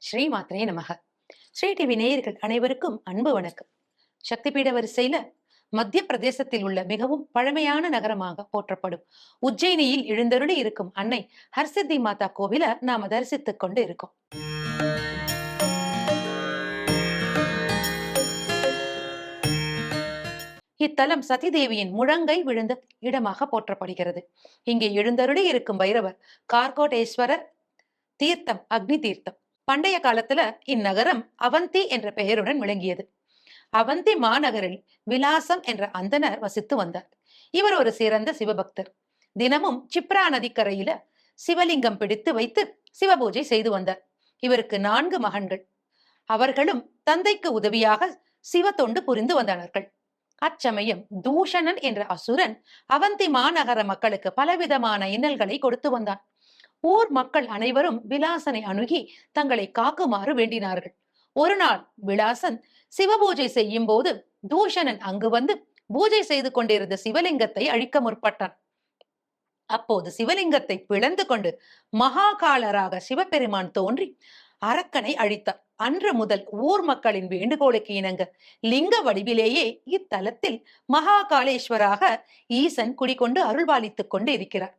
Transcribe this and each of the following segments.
ஸ்ரீமாத்ரே நமக. ஸ்ரீ டிவி நேயர்கள் அனைவருக்கும் அன்பு வணக்கம். சக்திபீட வரிசையில மத்திய பிரதேசத்தில் உள்ள மிகவும் பழமையான நகரமாக போற்றப்படும் உஜ்ஜயினியில் எழுந்தருளி இருக்கும் அன்னை ஹர்சித்தி மாதா கோவில நாம தரிசித்துக் கொண்டு இருக்கோம். இத்தலம் சதிதேவியின் முழங்கை விழுந்த இடமாக போற்றப்படுகிறது. இங்கே எழுந்தருளி இருக்கும் பைரவர் கார்கோடேஸ்வரர் தீர்த்தம் அக்னி தீர்த்தம். பண்டைய காலத்துல இந்நகரம் அவந்தி என்ற பெயருடன் விளங்கியது. அவந்தி மாநகரில் விலாசம் என்ற அந்தனர் வசித்து வந்தார். இவர் ஒரு சிறந்த சிவபக்தர். தினமும் சிப்ரா நதிக்கரையில சிவலிங்கம் பிடித்து வைத்து சிவபூஜை செய்து வந்தார். இவருக்கு 4 மகன்கள். அவர்களும் தந்தைக்கு உதவியாக சிவ தொண்டு புரிந்து வந்தனர்கள். அச்சமயம் தூஷணன் என்ற அசுரன் அவந்தி மாநகர மக்களுக்கு பலவிதமான இன்னல்களை கொடுத்து வந்தான். ஊர் மக்கள் அனைவரும் விலாசனை அணுகி தங்களை காக்குமாறு வேண்டினார்கள். ஒரு நாள் விலாசன் சிவபூஜை செய்யும் போது தூஷணன் அங்கு வந்து பூஜை செய்து கொண்டிருந்த சிவலிங்கத்தை அழிக்க முற்பட்டான். அப்போது சிவலிங்கத்தை பிளந்து கொண்டு மகாகாலராக சிவபெருமான் தோன்றி அரக்கனை அழித்தார். அன்று முதல் ஊர் மக்களின் வேண்டுகோளுக்கு இணங்க லிங்க வடிவிலேயே இத்தலத்தில் மகாகாலேஸ்வராக ஈசன் குடிகொண்டு அருள்பாலித்துக் கொண்டு இருக்கிறார்.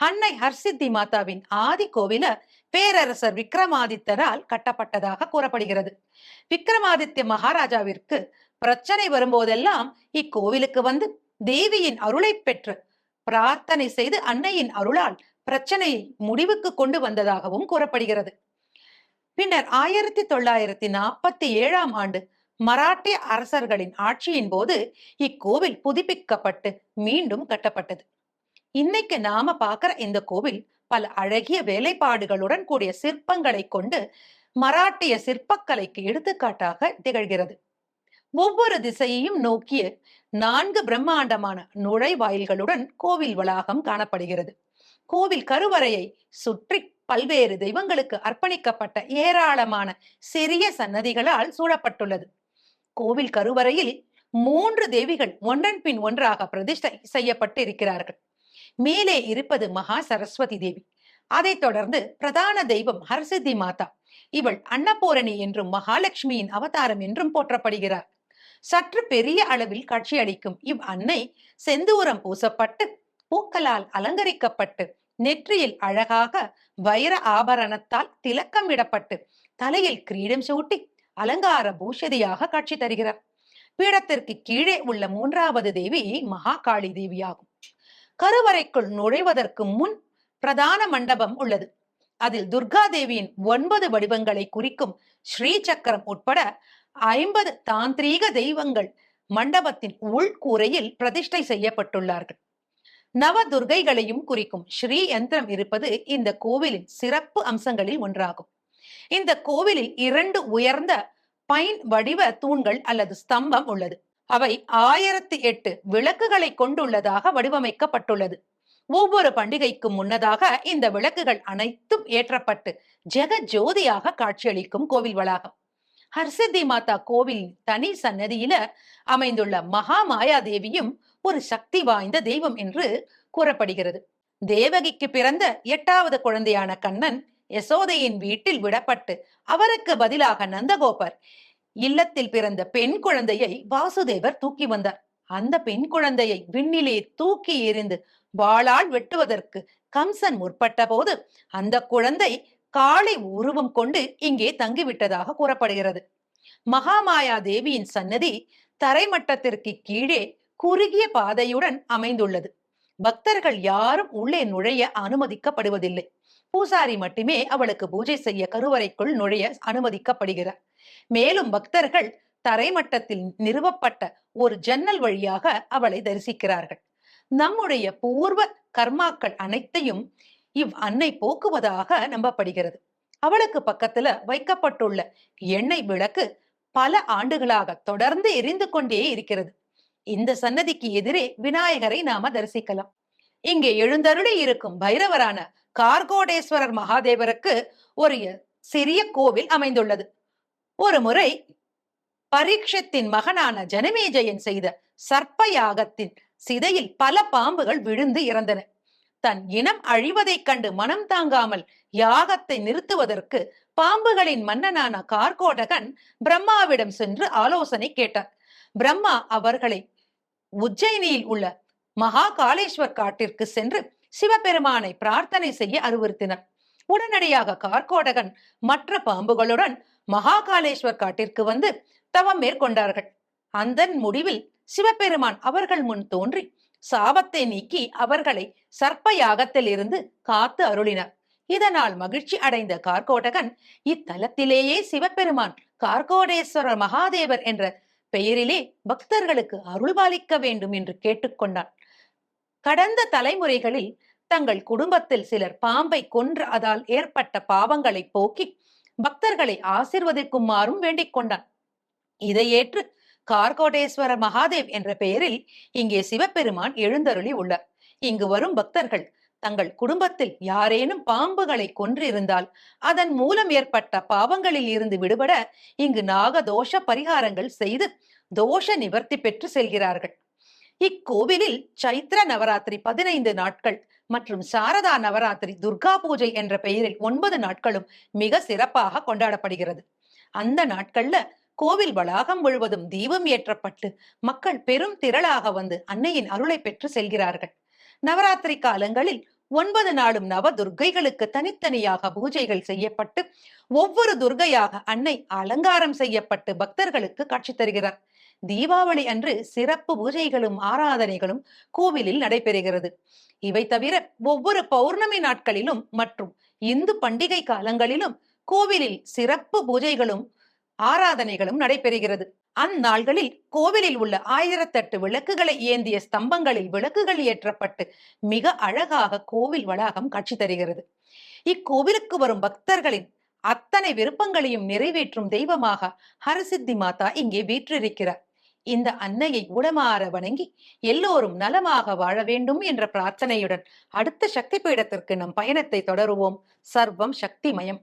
அன்னை ஹர்சித்தி மாதாவின் ஆதி கோவில பேரரசர் விக்ரமாதித்தரால் கட்டப்பட்டதாக கூறப்படுகிறது. விக்ரமாதித்ய மகாராஜாவிற்கு பிரச்சனை வரும்போதெல்லாம் இக்கோவிலுக்கு வந்து தேவியின் அருளை பெற்று பிரார்த்தனை செய்து அன்னையின் அருளால் பிரச்சனையை முடிவுக்கு கொண்டு வந்ததாகவும் கூறப்படுகிறது. பின்னர் 1947 ஆண்டு மராட்டிய அரசர்களின் ஆட்சியின் போது இக்கோவில் புதுப்பிக்கப்பட்டு மீண்டும் கட்டப்பட்டது. இன்னைக்கு நாம பார்க்கிற இந்த கோவில் பல அழகிய வேலைப்பாடுகளுடன் கூடிய சிற்பங்களை கொண்டு மராட்டிய சிற்பக்கலைக்கு எடுத்துக்காட்டாக திகழ்கிறது. ஒவ்வொரு திசையையும் நோக்கிய 4 பிரம்மாண்டமான நுழைவாயில்களுடன் கோவில் வளாகம் காணப்படுகிறது. கோவில் கருவறையை சுற்றி பல்வேறு தெய்வங்களுக்கு அர்ப்பணிக்கப்பட்ட ஏராளமான சிறிய சன்னதிகளால் சூழப்பட்டுள்ளது. கோவில் கருவறையில் 3 தேவிகள் ஒன்றன் பின் ஒன்றாக பிரதிஷ்டை செய்யப்பட்டு இருக்கிறார்கள். மேலே இருப்பது மகா சரஸ்வதி தேவி. அதைத் தொடர்ந்து பிரதான தெய்வம் ஹர்சித்தி மாதா. இவள் அன்னபூரணி என்றும் மகாலட்சுமியின் அவதாரம் என்றும் போற்றப்படுகிறார். சற்று பெரிய அளவில் காட்சியளிக்கும் இவ் அன்னை செந்தூரம் பூசப்பட்டு பூக்களால் அலங்கரிக்கப்பட்டு நெற்றியில் அழகாக வைர ஆபரணத்தால் திலக்கம் இடப்பட்டு தலையில் கிரீடம் சூட்டி அலங்கார பூஷதியாக காட்சி தருகிறார். பீடத்திற்கு கீழே உள்ள 3வது தேவி மகாகாளி தேவியாகும். கருவறைக்குள் நுழைவதற்கு முன் பிரதான மண்டபம் உள்ளது. அதில் துர்கா தேவியின் 9 வடிவங்களை குறிக்கும் ஸ்ரீ சக்கரம் உட்பட 50 தாந்திரீக தெய்வங்கள் மண்டபத்தின் உள்கூரையில் பிரதிஷ்டை செய்யப்பட்டுள்ளார்கள். நவ துர்கைகளையும் குறிக்கும் ஸ்ரீ யந்திரம் இருப்பது இந்த கோவிலின் சிறப்பு அம்சங்களில் ஒன்றாகும். இந்த கோவிலில் 2 உயர்ந்த பைன் வடிவ தூண்கள் அல்லது ஸ்தம்பம் உள்ளது. அவை 1008 விளக்குகளை கொண்டுள்ளதாக வடிவமைக்கப்பட்டுள்ளது. ஒவ்வொரு பண்டிகைக்கும் முன்னதாக இந்த விளக்குகள் அனைத்தும் ஏற்றப்பட்டு ஜெக ஜோதியாக காட்சியளிக்கும் கோவில் வளாகம். ஹர்சித்தி மாதா கோவில் தனி சன்னதியில அமைந்துள்ள மகா மாயா தேவியும் ஒரு சக்தி வாய்ந்த தெய்வம் என்று கூறப்படுகிறது. தேவகிக்கு பிறந்த 8வது குழந்தையான கண்ணன் யசோதையின் வீட்டில் விடப்பட்டு அவருக்கு பதிலாக நந்தகோபர் இல்லத்தில் பிறந்த பெண் குழந்தையை வாசுதேவர் தூக்கி வந்தார். அந்த பெண் குழந்தையை விண்ணிலே தூக்கி எறிந்து வாளால் வெட்டுவதற்கு கம்சன் முற்பட்ட போது அந்த குழந்தை காளை உருவம் கொண்டு இங்கே தங்கிவிட்டதாக கூறப்படுகிறது. மகாமாயா தேவியின் சன்னதி தரைமட்டத்திற்கு கீழே குறுகிய பாதையுடன் அமைந்துள்ளது. பக்தர்கள் யாரும் உள்ளே நுழைய அனுமதிக்கப்படுவதில்லை. பூசாரி மட்டுமே அவளுக்கு பூஜை செய்ய கருவறைக்குள் நுழைய அனுமதிக்கப்படுகிறார். மேலும் பக்தர்கள் தரைமட்டத்தில் நிறுவப்பட்ட ஒரு ஜன்னல் வழியாக அவளை தரிசிக்கிறார்கள். நம்முடைய பூர்வ கர்மாக்கள் அனைத்தையும் இவ் அன்னை போக்குவதாக நம்பப்படுகிறது. அவளுக்கு பக்கத்துல வைக்கப்பட்டுள்ள எண்ணெய் விளக்கு பல ஆண்டுகளாக தொடர்ந்து எரிந்து கொண்டே இருக்கிறது. இந்த சன்னதிக்கு எதிரே விநாயகரை நாம தரிசிக்கலாம். இங்கே எழுந்தருளி இருக்கும் பைரவரான கார்கோடேஸ்வரர் மகாதேவருக்கு ஒரு சிறிய கோவில் அமைந்துள்ளது. ஒரு முறை பரீட்சத்தின் மகனான ஜனமேஜயன் செய்த சர்ப்ப யாகத்தின் சிதையில் பல பாம்புகள் விழுந்து இறந்தன. தன் இனம் அழிவதைக் கண்டு மனம் தாங்காமல் யாகத்தை நிறுத்துவதற்கு பாம்புகளின் மன்னனான கார்கோடகன் பிரம்மாவிடம் சென்று ஆலோசனை கேட்டார். பிரம்மா அவர்களை உஜ்ஜயினியில் உள்ள மகா காளேஸ்வர் காட்டிற்கு சென்று சிவபெருமானை பிரார்த்தனை செய்ய அறிவுறுத்தினர். உடனடியாக கார்கோடகன் மற்ற பாம்புகளுடன் மகாகாலேஸ்வர் காட்டிற்கு வந்து தவம் மேற்கொண்டார்கள். அந்த முடிவில் சிவபெருமான் அவர்கள் முன் தோன்றி சாபத்தை நீக்கி அவர்களை சர்ப்ப யாகத்தில் இருந்து காத்து அருளினார். இதனால் மகிழ்ச்சி அடைந்த கார்கோடகன் இத்தலத்திலேயே சிவபெருமான் கார்கோடேஸ்வர மகாதேவர் என்ற பெயரிலே பக்தர்களுக்கு அருள்பாலிக்க வேண்டும் என்று கேட்டுக்கொண்டான். கடந்த தலைமுறைகளில் தங்கள் குடும்பத்தில் சிலர் பாம்பை கொன்று அதால் ஏற்பட்ட பாவங்களை போக்கி பக்தர்களை ஆசிர்வதிக்குமாறும் வேண்டிக் கொண்டான். இதை ஏற்று கார்கோடேஸ்வர மகாதேவ் என்ற பெயரில் இங்கே சிவபெருமான் எழுந்தருளி உள்ளார். இங்கு வரும் பக்தர்கள் தங்கள் குடும்பத்தில் யாரேனும் பாம்புகளை கொன்றிருந்தால் அதன் மூலம் ஏற்பட்ட பாவங்களில் இருந்து விடுபட இங்கு நாகதோஷ பரிகாரங்கள் செய்து தோஷ நிவர்த்தி பெற்று செல்கிறார்கள். இக்கோவிலில் சைத்திர நவராத்திரி 15 நாட்கள் மற்றும் சாரதா நவராத்திரி துர்கா பூஜை என்ற பெயரில் 9 நாட்களும் மிக சிறப்பாக கொண்டாடப்படுகிறது. அந்த நாட்கள்ல கோவில் வளாகம் முழுவதும் தீபம் ஏற்றப்பட்டு மக்கள் பெரும் திரளாக வந்து அன்னையின் அருளை பெற்று செல்கிறார்கள். நவராத்திரி காலங்களில் 9 நாளும் நவ துர்க்கைகளுக்கு தனித்தனியாக பூஜைகள் செய்யப்பட்டு ஒவ்வொரு துர்க்கையாக அன்னை அலங்காரம் செய்யப்பட்டு பக்தர்களுக்கு காட்சி தருகிறார். தீபாவளி அன்று சிறப்பு பூஜைகளும் ஆராதனைகளும் கோவிலில் நடைபெறுகிறது. இவை தவிர ஒவ்வொரு பௌர்ணமி நாட்களிலும் மற்றும் இந்து பண்டிகை காலங்களிலும் கோவிலில் சிறப்பு பூஜைகளும் ஆராதனைகளும் நடைபெறுகிறது. அந்நாள்களில் கோவிலில் உள்ள 1008 விளக்குகளை ஏந்திய ஸ்தம்பங்களில் விளக்குகள் ஏற்றப்பட்டு மிக அழகாக கோவில் வளாகம் காட்சி தருகிறது. இக்கோவிலுக்கு வரும் பக்தர்களின் அத்தனை விருப்பங்களையும் நிறைவேற்றும் தெய்வமாக ஹரசித்தி மாதா இங்கே வீற்றிருக்கிறார். இந்த அன்னையை உளமாற வணங்கி எல்லோரும் நலமாக வாழ வேண்டும் என்ற பிரார்த்தனையுடன் அடுத்த சக்தி பீடத்திற்கு நம் பயணத்தை தொடருவோம். சர்வம் சக்திமயம்.